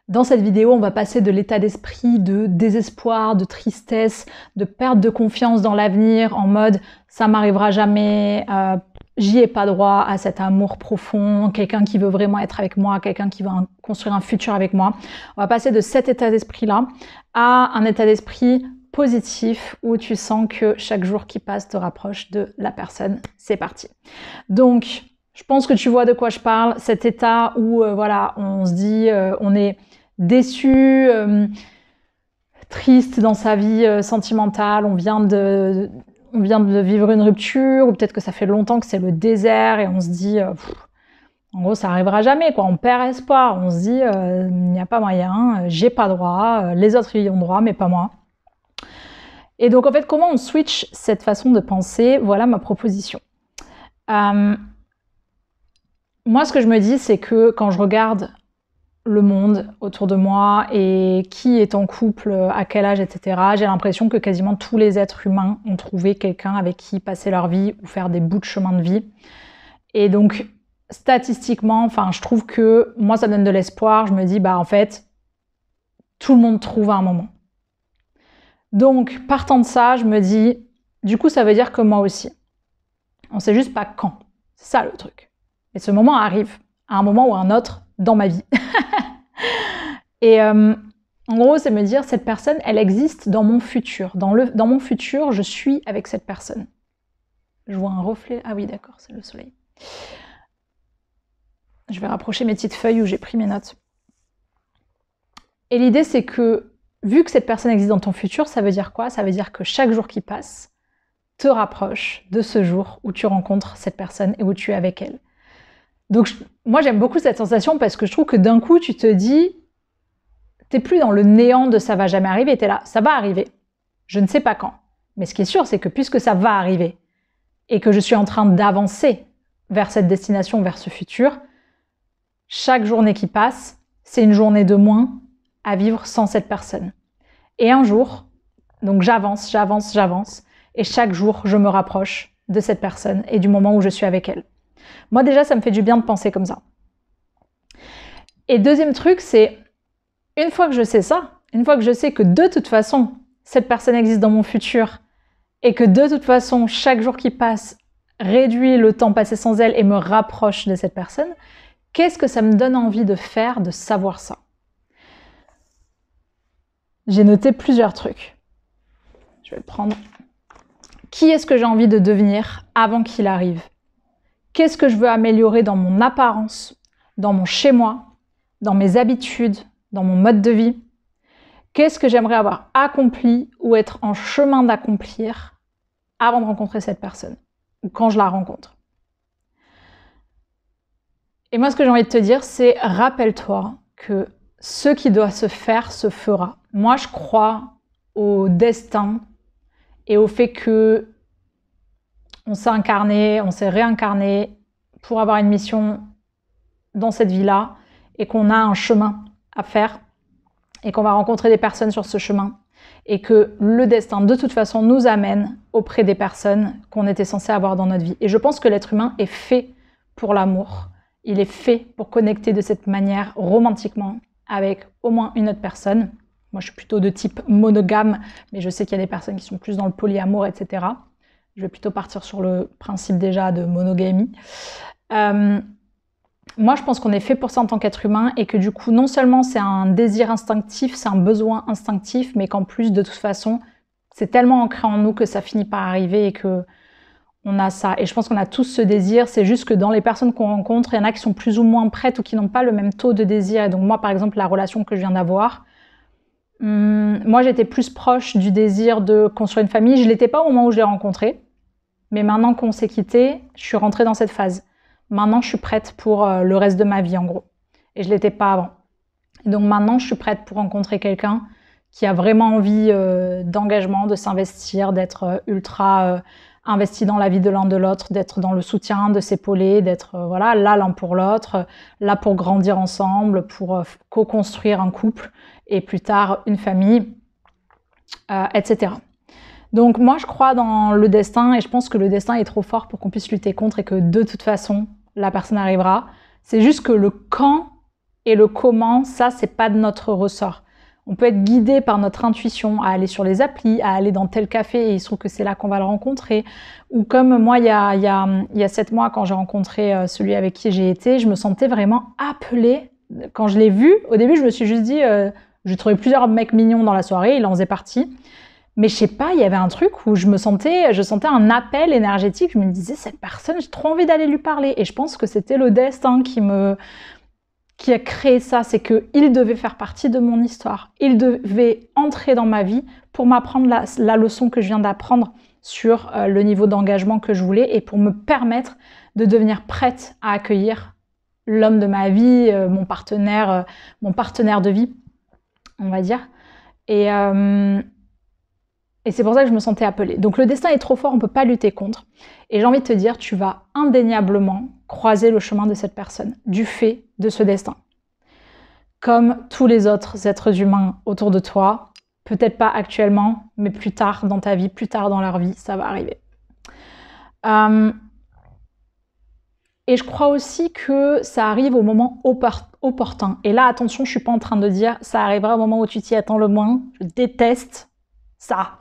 Dans cette vidéo, on va passer de l'état d'esprit de désespoir, de tristesse, de perte de confiance dans l'avenir, en mode « ça m'arrivera jamais », j'y ai pas droit à cet amour profond, quelqu'un qui veut vraiment être avec moi, quelqu'un qui veut construire un futur avec moi. On va passer de cet état d'esprit-là à un état d'esprit positif où tu sens que chaque jour qui passe te rapproche de la personne. C'est parti. Donc, je pense que tu vois de quoi je parle, cet état où voilà, on se dit, on est déçu, triste dans sa vie sentimentale, on vient de vivre une rupture, ou peut-être que ça fait longtemps que c'est le désert et on se dit, en gros, ça arrivera jamais, quoi. On perd espoir, on se dit, il n'y a pas moyen, j'ai pas droit, les autres y ont droit, mais pas moi. Et donc, en fait, comment on switch cette façon de penser? Voilà ma proposition. Moi, ce que je me dis, c'est que quand je regarde le monde autour de moi et qui est en couple, à quel âge, etc., j'ai l'impression que quasiment tous les êtres humains ont trouvé quelqu'un avec qui passer leur vie ou faire des bouts de chemin de vie. Et donc, statistiquement, enfin, je trouve que moi, ça me donne de l'espoir. Je me dis, bah, en fait, tout le monde trouve à un moment. Donc, partant de ça, je me dis, du coup, ça veut dire que moi aussi. On sait juste pas quand. C'est ça le truc. Et ce moment arrive à un moment ou à un autre dans ma vie. Et en gros, c'est me dire, cette personne, elle existe dans mon futur. Dans mon futur, je suis avec cette personne. Je vois un reflet. Ah oui, d'accord, c'est le soleil. Je vais rapprocher mes petites feuilles où j'ai pris mes notes. Et l'idée, c'est que, vu que cette personne existe dans ton futur, ça veut dire quoi? Ça veut dire que chaque jour qui passe te rapproche de ce jour où tu rencontres cette personne et où tu es avec elle. Donc, moi, j'aime beaucoup cette sensation parce que je trouve que d'un coup, tu te dis, t'es plus dans le néant de ça va jamais arriver, t'es là, ça va arriver. Je ne sais pas quand. Mais ce qui est sûr, c'est que puisque ça va arriver et que je suis en train d'avancer vers cette destination, vers ce futur, chaque journée qui passe, c'est une journée de moins à vivre sans cette personne. Et un jour, donc j'avance, et chaque jour, je me rapproche de cette personne et du moment où je suis avec elle. Moi, déjà, ça me fait du bien de penser comme ça. Et deuxième truc, c'est, une fois que je sais ça, une fois que je sais que de toute façon, cette personne existe dans mon futur et que de toute façon, chaque jour qui passe réduit le temps passé sans elle et me rapproche de cette personne, qu'est-ce que ça me donne envie de faire, de savoir ça? J'ai noté plusieurs trucs. Je vais le prendre. Qui est-ce que j'ai envie de devenir avant qu'il arrive? Qu'est-ce que je veux améliorer dans mon apparence, dans mon chez-moi, dans mes habitudes, dans mon mode de vie? Qu'est-ce que j'aimerais avoir accompli ou être en chemin d'accomplir avant de rencontrer cette personne ou quand je la rencontre? Et moi, ce que j'ai envie de te dire, c'est rappelle-toi que ce qui doit se faire se fera. Moi, je crois au destin et au fait que on s'est incarné, on s'est réincarné pour avoir une mission dans cette vie-là et qu'on a un chemin à faire et qu'on va rencontrer des personnes sur ce chemin et que le destin, de toute façon, nous amène auprès des personnes qu'on était censé avoir dans notre vie. Et je pense que l'être humain est fait pour l'amour. Il est fait pour connecter de cette manière romantiquement avec au moins une autre personne. Moi, je suis plutôt de type monogame, mais je sais qu'il y a des personnes qui sont plus dans le polyamour, etc. Je vais plutôt partir sur le principe déjà de monogamie. Moi, je pense qu'on est fait pour ça en tant qu'être humain et que du coup, non seulement c'est un désir instinctif, c'est un besoin instinctif, mais qu'en plus, de toute façon, c'est tellement ancré en nous que ça finit par arriver et que on a ça. Et je pense qu'on a tous ce désir, c'est juste que dans les personnes qu'on rencontre, il y en a qui sont plus ou moins prêtes ou qui n'ont pas le même taux de désir. Et donc moi, par exemple, la relation que je viens d'avoir, moi, j'étais plus proche du désir de construire une famille. Je ne l'étais pas au moment où je l'ai rencontré. Mais maintenant qu'on s'est quitté, je suis rentrée dans cette phase. Maintenant, je suis prête pour le reste de ma vie, en gros. Et je ne l'étais pas avant. Et donc maintenant, je suis prête pour rencontrer quelqu'un qui a vraiment envie d'engagement, de s'investir, d'être ultra investi dans la vie de l'un de l'autre, d'être dans le soutien, de s'épauler, d'être voilà, là l'un pour l'autre, là pour grandir ensemble, pour co-construire un couple et plus tard une famille, etc. Donc moi, je crois dans le destin et je pense que le destin est trop fort pour qu'on puisse lutter contre et que de toute façon, la personne arrivera. C'est juste que le quand, Et le comment, ça, c'est pas de notre ressort. On peut être guidé par notre intuition à aller sur les applis, à aller dans tel café et il se trouve que c'est là qu'on va le rencontrer. Ou comme moi, il y a 7 mois, quand j'ai rencontré celui avec qui j'ai été, je me sentais vraiment appelée. Quand je l'ai vu, au début, je me suis juste dit, j'ai trouvé plusieurs mecs mignons dans la soirée, il en faisait partie. Mais je sais pas, il y avait un truc où je sentais un appel énergétique. Je me disais, cette personne, j'ai trop envie d'aller lui parler. Et je pense que c'était le destin qui a créé ça, c'est qu'il devait faire partie de mon histoire. Il devait entrer dans ma vie pour m'apprendre la leçon que je viens d'apprendre sur le niveau d'engagement que je voulais et pour me permettre de devenir prête à accueillir l'homme de ma vie, mon partenaire de vie, on va dire. Et c'est pour ça que je me sentais appelée. Donc le destin est trop fort, on ne peut pas lutter contre. Et j'ai envie de te dire, tu vas indéniablement croiser le chemin de cette personne, du fait de ce destin. Comme tous les autres êtres humains autour de toi, peut-être pas actuellement, mais plus tard dans ta vie, plus tard dans leur vie, ça va arriver. Et je crois aussi que ça arrive au moment opportun. Et là, attention, je ne suis pas en train de dire ça arrivera au moment où tu t'y attends le moins. Je déteste ça.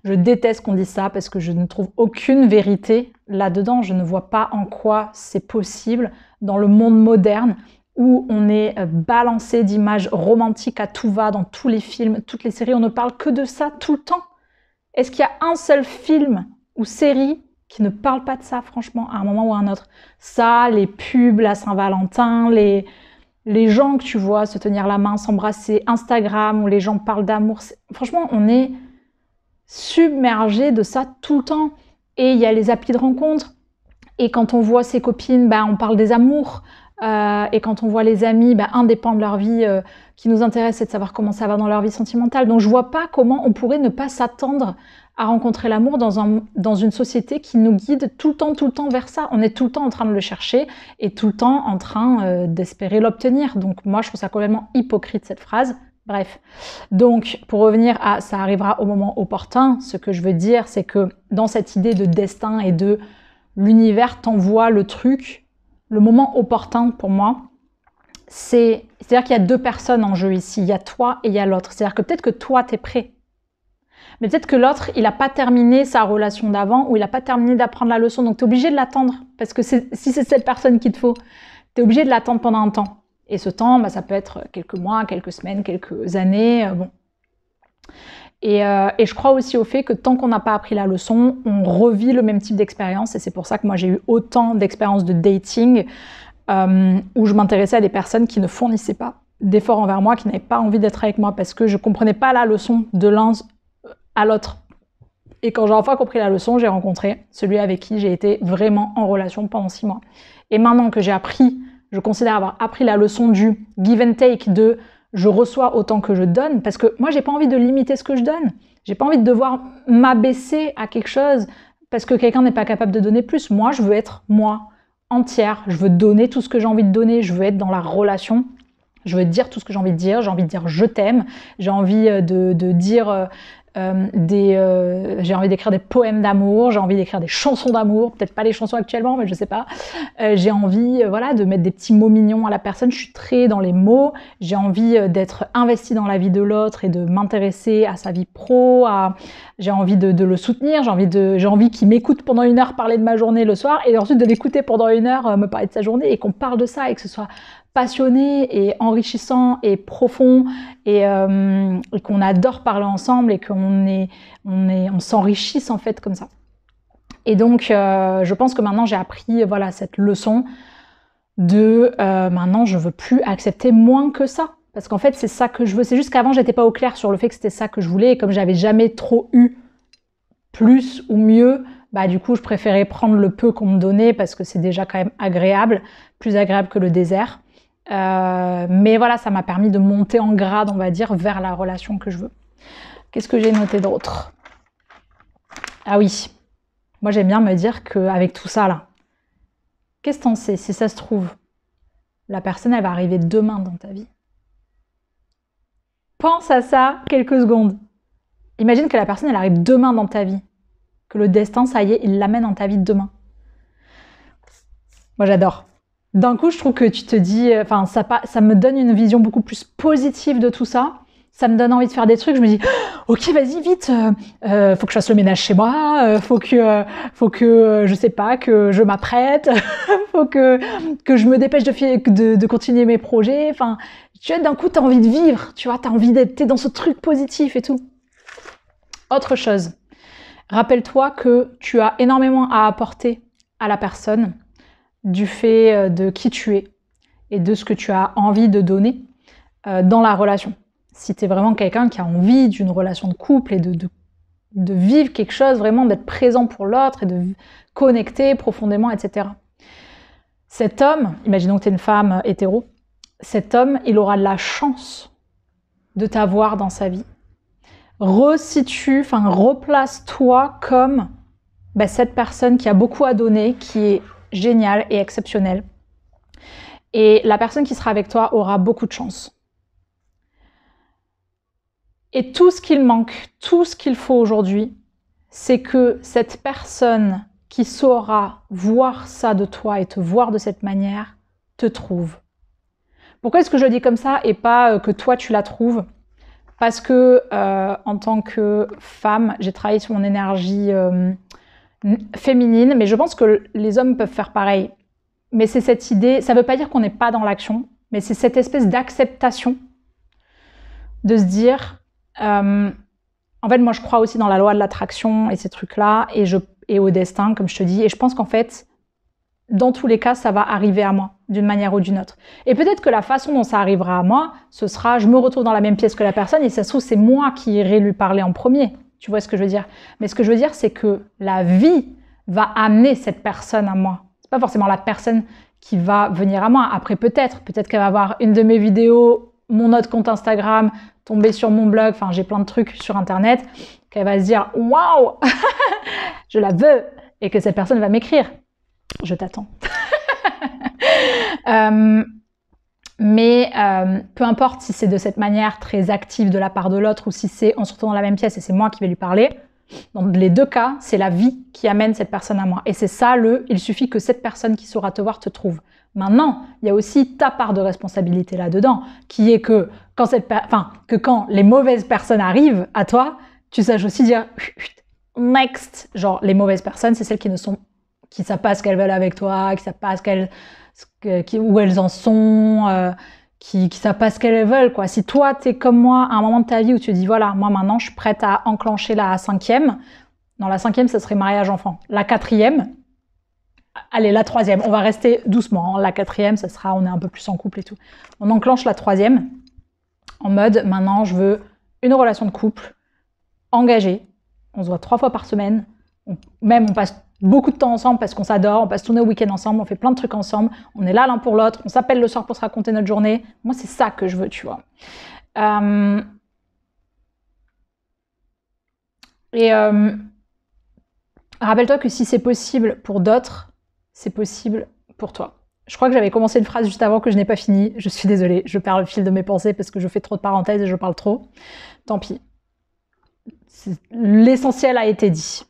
Je déteste qu'on dise ça parce que je ne trouve aucune vérité là-dedans. Je ne vois pas en quoi c'est possible dans le monde moderne où on est balancé d'images romantiques à tout va dans tous les films, toutes les séries. On ne parle que de ça tout le temps. Est-ce qu'il y a un seul film ou série qui ne parle pas de ça, franchement, à un moment ou à un autre? Ça, les pubs, la Saint-Valentin, les gens que tu vois se tenir la main, s'embrasser, Instagram où les gens parlent d'amour. Franchement, on est submergé de ça tout le temps. Et il y a les applis de rencontres. Et quand on voit ses copines, on parle des amours. Et quand on voit les amis, un dépend de leur vie qui nous intéresse, c'est de savoir comment ça va dans leur vie sentimentale. Donc je vois pas comment on pourrait ne pas s'attendre à rencontrer l'amour dans une société qui nous guide tout le temps vers ça. On est tout le temps en train de le chercher et tout le temps en train d'espérer l'obtenir. Donc moi, je trouve ça complètement hypocrite, cette phrase. Bref. Donc, pour revenir à « ça arrivera au moment opportun », ce que je veux dire, c'est que dans cette idée de destin et de l'univers t'envoie le truc, le moment opportun pour moi, c'est-à-dire qu'il y a 2 personnes en jeu ici. Il y a toi et il y a l'autre. C'est-à-dire que peut-être que toi, t'es prêt. Mais peut-être que l'autre, il n'a pas terminé sa relation d'avant ou il n'a pas terminé d'apprendre la leçon. Donc, tu es obligé de l'attendre. Parce que si c'est cette personne qu'il te faut, tu es obligé de l'attendre pendant un temps. Et ce temps, ça peut être quelques mois, quelques semaines, quelques années. Bon. Et je crois aussi au fait que tant qu'on n'a pas appris la leçon, on revit le même type d'expérience. Et c'est pour ça que moi, j'ai eu autant d'expériences de dating où je m'intéressais à des personnes qui ne fournissaient pas d'efforts envers moi, qui n'avaient pas envie d'être avec moi parce que je ne comprenais pas la leçon de l'un à l'autre. Et quand j'ai enfin compris la leçon, j'ai rencontré celui avec qui j'ai été vraiment en relation pendant 6 mois. Et maintenant que j'ai appris, je considère avoir appris la leçon du give and take, de je reçois autant que je donne, parce que moi, j'ai pas envie de limiter ce que je donne. J'ai pas envie de devoir m'abaisser à quelque chose parce que quelqu'un n'est pas capable de donner plus. Moi, je veux être moi, entière. Je veux donner tout ce que j'ai envie de donner. Je veux être dans la relation. Je veux dire tout ce que j'ai envie de dire. J'ai envie de dire je t'aime. J'ai envie de dire j'ai envie d'écrire des poèmes d'amour, j'ai envie d'écrire des chansons d'amour, peut-être pas les chansons actuellement, mais je sais pas. J'ai envie de mettre des petits mots mignons à la personne, je suis très dans les mots, j'ai envie d'être investie dans la vie de l'autre et de m'intéresser à sa vie pro, j'ai envie de le soutenir, j'ai envie qu'il m'écoute pendant 1 heure parler de ma journée le soir et ensuite de l'écouter pendant 1 heure me parler de sa journée et qu'on parle de ça et que ce soit passionné et enrichissant et profond et qu'on adore parler ensemble et qu'on s'enrichisse en fait comme ça. Et donc je pense que maintenant j'ai appris cette leçon de maintenant je veux plus accepter moins que ça parce qu'en fait c'est ça que je veux. C'est juste qu'avant j'étais pas au clair sur le fait que c'était ça que je voulais et comme j'avais jamais trop eu plus ou mieux, du coup je préférais prendre le peu qu'on me donnait parce que c'est déjà quand même agréable, plus agréable que le désert. Mais voilà, ça m'a permis de monter en grade, on va dire, vers la relation que je veux. Qu'est-ce que j'ai noté d'autre? Ah oui, moi j'aime bien me dire qu'avec tout ça là, qu'est-ce que t'en sais? Si ça se trouve, la personne elle va arriver demain dans ta vie. Pense à ça quelques secondes. Imagine que la personne elle arrive demain dans ta vie. Que le destin, ça y est, il l'amène dans ta vie demain. Moi j'adore. d'un coup, je trouve que tu te dis, enfin, ça me donne une vision beaucoup plus positive de tout ça. Ça me donne envie de faire des trucs. Je me dis, ok, vas-y, vite, faut que je fasse le ménage chez moi, faut que, je sais pas, que je m'apprête, faut que je me dépêche de continuer mes projets. Enfin, tu vois, d'un coup, t'as envie de vivre, tu vois, t'as envie t'es dans ce truc positif et tout. Autre chose, rappelle-toi que tu as énormément à apporter à la personne du fait de qui tu es et de ce que tu as envie de donner dans la relation. Si tu es vraiment quelqu'un qui a envie d'une relation de couple et de vivre quelque chose, vraiment d'être présent pour l'autre et de connecter profondément, etc. Cet homme, imaginons que tu es une femme hétéro, cet homme, il aura de la chance de t'avoir dans sa vie. Replace-toi comme cette personne qui a beaucoup à donner, qui est géniale et exceptionnelle. Et la personne qui sera avec toi aura beaucoup de chance. Et tout ce qu'il manque, tout ce qu'il faut aujourd'hui, c'est que cette personne qui saura voir ça de toi et te voir de cette manière, te trouve. Pourquoi est-ce que je le dis comme ça et pas que toi tu la trouves ? Parce que en tant que femme, j'ai travaillé sur mon énergie féminine, mais je pense que les hommes peuvent faire pareil. Mais c'est cette idée, ça ne veut pas dire qu'on n'est pas dans l'action, mais c'est cette espèce d'acceptation de se dire, en fait, moi je crois aussi dans la loi de l'attraction et ces trucs-là, et au destin, comme je te dis, et je pense qu'en fait, dans tous les cas, ça va arriver à moi, d'une manière ou d'une autre. Et peut-être que la façon dont ça arrivera à moi, ce sera, je me retrouve dans la même pièce que la personne, et ça se trouve, c'est moi qui irai lui parler en premier. Tu vois ce que je veux dire ? Mais ce que je veux dire, c'est que la vie va amener cette personne à moi. C'est pas forcément la personne qui va venir à moi. Après, peut-être qu'elle va voir une de mes vidéos, mon autre compte Instagram, tomber sur mon blog, enfin, j'ai plein de trucs sur Internet, qu'elle va se dire « Waouh, je la veux !» et que cette personne va m'écrire. Je t'attends. Mais peu importe si c'est de cette manière très active de la part de l'autre ou si c'est en se retrouvant dans la même pièce et c'est moi qui vais lui parler, dans les deux cas, c'est la vie qui amène cette personne à moi. Et c'est ça il suffit que cette personne qui saura te voir te trouve. Maintenant, il y a aussi ta part de responsabilité là-dedans, qui est que quand les mauvaises personnes arrivent à toi, tu saches aussi dire « next ». Genre, les mauvaises personnes, c'est celles qui savent pas ce qu'elles veulent avec toi, qui savent pas où elles en sont, qui savent pas ce qu'elles veulent, quoi. Si toi, t'es comme moi à un moment de ta vie où tu te dis, voilà, moi maintenant, je suis prête à enclencher la 5e. Non, la 5e, ça serait mariage-enfant. La 4e, allez, la 3e, on va rester doucement. Hein. La 4e, ça sera, on est un peu plus en couple et tout. On enclenche la 3e en mode, maintenant, je veux une relation de couple engagée. On se voit 3 fois par semaine. On passe beaucoup de temps ensemble parce qu'on s'adore, on passe tous nos week-ends ensemble, on fait plein de trucs ensemble, on est là l'un pour l'autre, on s'appelle le soir pour se raconter notre journée. Moi, c'est ça que je veux, tu vois. Rappelle-toi que si c'est possible pour d'autres, c'est possible pour toi. Je crois que j'avais commencé une phrase juste avant que je n'ai pas fini. Je suis désolée, je perds le fil de mes pensées parce que je fais trop de parenthèses et je parle trop. Tant pis. L'essentiel a été dit.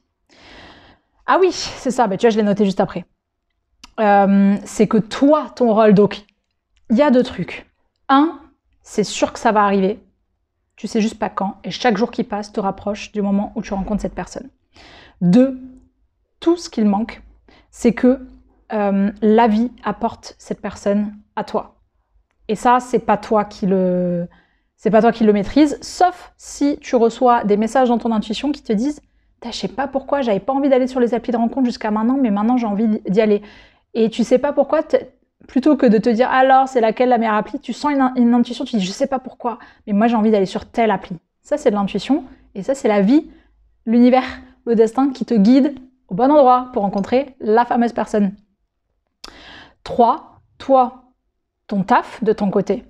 Ah oui, c'est ça, tu vois, je l'ai noté juste après. C'est que toi, ton rôle, donc, il y a 2 trucs. 1, c'est sûr que ça va arriver. Tu sais juste pas quand. Et chaque jour qui passe te rapproche du moment où tu rencontres cette personne. 2, tout ce qu'il manque, c'est que la vie apporte cette personne à toi. Et ça, c'est pas toi qui le maîtrise, sauf si tu reçois des messages dans ton intuition qui te disent « Je sais pas pourquoi, j'avais pas envie d'aller sur les applis de rencontre jusqu'à maintenant, mais maintenant j'ai envie d'y aller. » Et tu sais pas pourquoi, plutôt que de te dire « Alors, c'est laquelle la meilleure appli ?» Tu sens une intuition, tu dis « Je sais pas pourquoi, mais moi j'ai envie d'aller sur telle appli. » Ça, c'est de l'intuition, et ça, c'est la vie, l'univers, le destin qui te guide au bon endroit pour rencontrer la fameuse personne. 3, toi, ton taf de ton côté,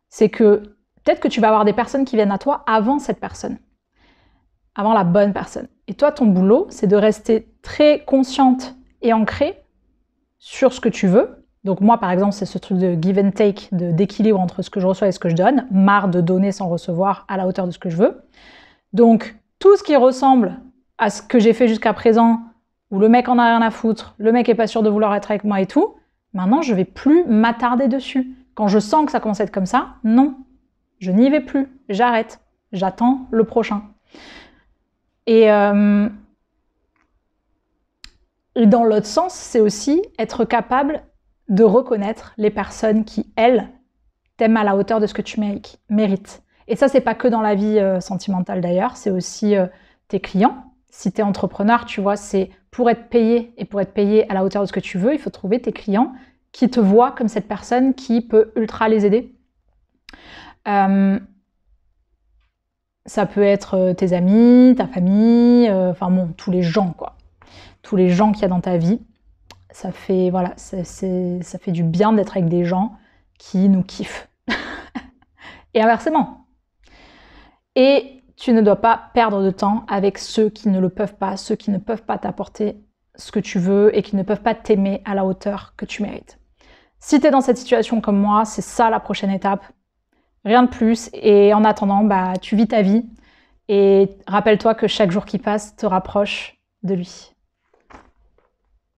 c'est que peut-être que tu vas avoir des personnes qui viennent à toi avant cette personne, avant la bonne personne. Et toi, ton boulot, c'est de rester très consciente et ancrée sur ce que tu veux. Donc moi, par exemple, c'est ce truc de give and take, d'équilibre entre ce que je reçois et ce que je donne. Marre de donner sans recevoir à la hauteur de ce que je veux. Donc, tout ce qui ressemble à ce que j'ai fait jusqu'à présent, où le mec en a rien à foutre, le mec est pas sûr de vouloir être avec moi et tout, Maintenant, je vais plus m'attarder dessus. Quand je sens que ça commence à être comme ça, non, je n'y vais plus, j'arrête, j'attends le prochain. Et dans l'autre sens, c'est aussi être capable de reconnaître les personnes qui, elles, t'aiment à la hauteur de ce que tu mérites. Et ça, c'est pas que dans la vie sentimentale d'ailleurs, c'est aussi tes clients. Si tu es entrepreneur, tu vois, c'est pour être payé et pour être payé à la hauteur de ce que tu veux, il faut trouver tes clients qui te voient comme cette personne qui peut ultra les aider. Ça peut être tes amis, ta famille, enfin bon, tous les gens, quoi. Tous les gens qu'il y a dans ta vie. Ça fait, voilà, ça fait du bien d'être avec des gens qui nous kiffent. Et inversement. Et tu ne dois pas perdre de temps avec ceux qui ne le peuvent pas, ceux qui ne peuvent pas t'apporter ce que tu veux et qui ne peuvent pas t'aimer à la hauteur que tu mérites. Si tu es dans cette situation comme moi, c'est ça la prochaine étape. Rien de plus. Et en attendant, bah, tu vis ta vie. Et rappelle-toi que chaque jour qui passe te rapproche de lui.